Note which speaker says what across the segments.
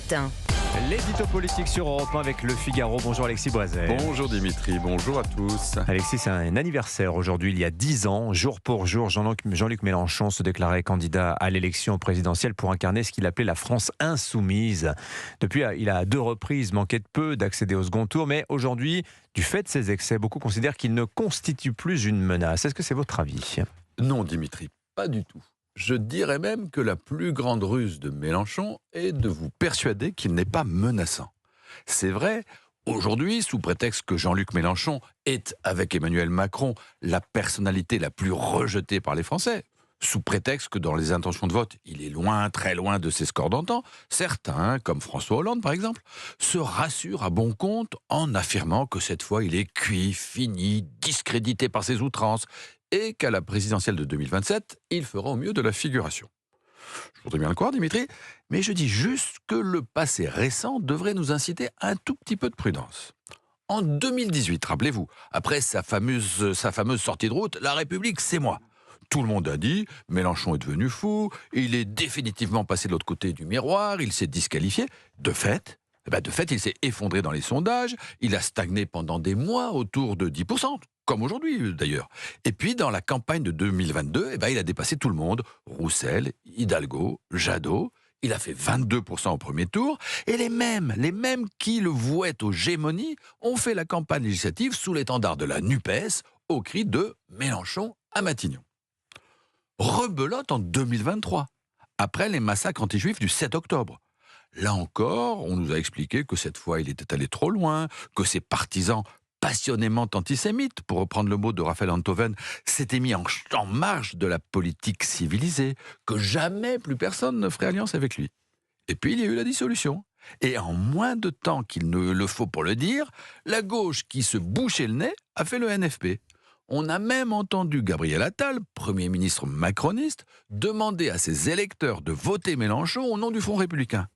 Speaker 1: matin.
Speaker 2: L'édito politique sur Europe 1 avec Le Figaro. Bonjour Alexis Brézet.
Speaker 3: Bonjour Dimitri, bonjour à tous.
Speaker 2: Alexis, c'est un anniversaire aujourd'hui. Il y a 10 ans, jour pour jour, Jean-Luc Mélenchon se déclarait candidat à l'élection présidentielle pour incarner ce qu'il appelait la France insoumise. Depuis, il a à 2 reprises manqué de peu d'accéder au second tour, mais aujourd'hui, du fait de ses excès, beaucoup considèrent qu'il ne constitue plus une menace. Est-ce que c'est votre avis ?
Speaker 3: Non Dimitri, pas du tout. Je dirais même que la plus grande ruse de Mélenchon est de vous persuader qu'il n'est pas menaçant. C'est vrai, aujourd'hui, sous prétexte que Jean-Luc Mélenchon est, avec Emmanuel Macron, la personnalité la plus rejetée par les Français, sous prétexte que dans les intentions de vote, il est loin, très loin de ses scores d'antan, certains, comme François Hollande par exemple, se rassurent à bon compte en affirmant que cette fois il est cuit, fini, discrédité par ses outrances, et qu'à la présidentielle de 2027, il fera au mieux de la figuration. Je voudrais bien le croire, Dimitri, mais je dis juste que le passé récent devrait nous inciter à un tout petit peu de prudence. En 2018, rappelez-vous, après sa fameuse sortie de route, La République, c'est moi. Tout le monde a dit, Mélenchon est devenu fou, il est définitivement passé de l'autre côté du miroir, il s'est disqualifié. De fait, il s'est effondré dans les sondages, il a stagné pendant des mois autour de 10%, comme aujourd'hui d'ailleurs. Et puis dans la campagne de 2022, il a dépassé tout le monde, Roussel, Hidalgo, Jadot. Il a fait 22% au premier tour, et les mêmes qui le vouaient aux gémonies ont fait la campagne législative sous l'étendard de la NUPES, au cri de Mélenchon à Matignon. Rebelote en 2023, après les massacres anti-juifs du 7 octobre. Là encore, on nous a expliqué que cette fois, il était allé trop loin, que ses partisans passionnément antisémites, pour reprendre le mot de Raphaël Enthoven, s'étaient mis en marge de la politique civilisée, que jamais plus personne ne ferait alliance avec lui. Et puis, il y a eu la dissolution. Et en moins de temps qu'il ne le faut pour le dire, la gauche qui se bouchait le nez a fait le NFP. On a même entendu Gabriel Attal, Premier ministre macroniste, demander à ses électeurs de voter Mélenchon au nom du Front républicain.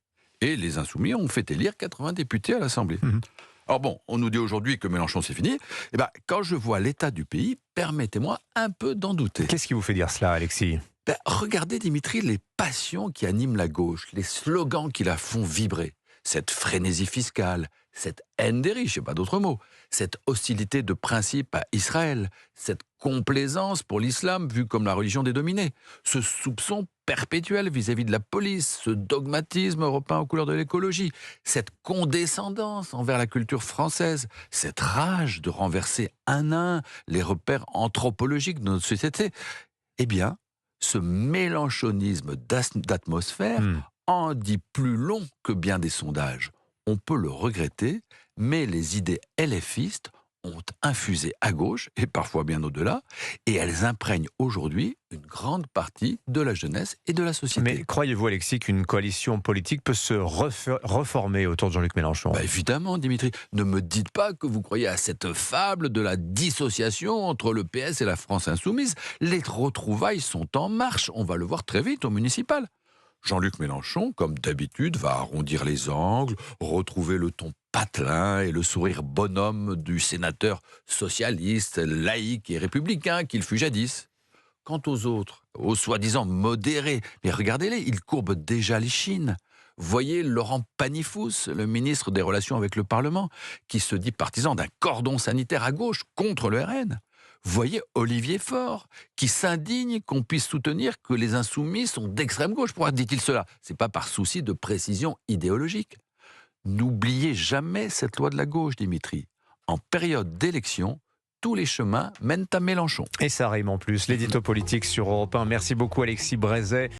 Speaker 3: Et les Insoumis ont fait élire 80 députés à l'Assemblée. Alors bon, on nous dit aujourd'hui que Mélenchon c'est fini. Quand je vois l'état du pays, permettez-moi un peu d'en douter.
Speaker 2: Qu'est-ce qui vous fait dire cela, Alexis ?
Speaker 3: Regardez, Dimitri, les passions qui animent la gauche, les slogans qui la font vibrer. Cette frénésie fiscale, cette haine des riches, et pas d'autres mots, cette hostilité de principe à Israël, cette complaisance pour l'islam vu comme la religion des dominés, ce soupçon perpétuel vis-à-vis de la police, ce dogmatisme repeint aux couleurs de l'écologie, cette condescendance envers la culture française, cette rage de renverser un à un les repères anthropologiques de notre société, ce mélenchonisme d'atmosphère en dit plus long que bien des sondages. On peut le regretter, mais les idées LFistes ont infusé à gauche, et parfois bien au-delà, et elles imprègnent aujourd'hui une grande partie de la jeunesse et de la société.
Speaker 2: Mais croyez-vous, Alexis, qu'une coalition politique peut se reformer autour de Jean-Luc Mélenchon ?
Speaker 3: Évidemment, Dimitri. Ne me dites pas que vous croyez à cette fable de la dissociation entre le PS et la France insoumise. Les retrouvailles sont en marche. On va le voir très vite au municipal. Jean-Luc Mélenchon, comme d'habitude, va arrondir les angles, retrouver le ton patelin et le sourire bonhomme du sénateur socialiste, laïque et républicain qu'il fut jadis. Quant aux autres, aux soi-disant modérés, mais regardez-les, ils courbent déjà les chines. Voyez Laurent Panifous, le ministre des Relations avec le Parlement, qui se dit partisan d'un cordon sanitaire à gauche contre le RN. Voyez Olivier Faure, qui s'indigne qu'on puisse soutenir que les insoumis sont d'extrême gauche. Pourquoi dit-il cela ? C'est pas par souci de précision idéologique. N'oubliez jamais cette loi de la gauche, Dimitri. En période d'élection, tous les chemins mènent à Mélenchon.
Speaker 2: Et ça rime en plus. L'édito politique sur Europe 1. Merci beaucoup, Alexis Brézet.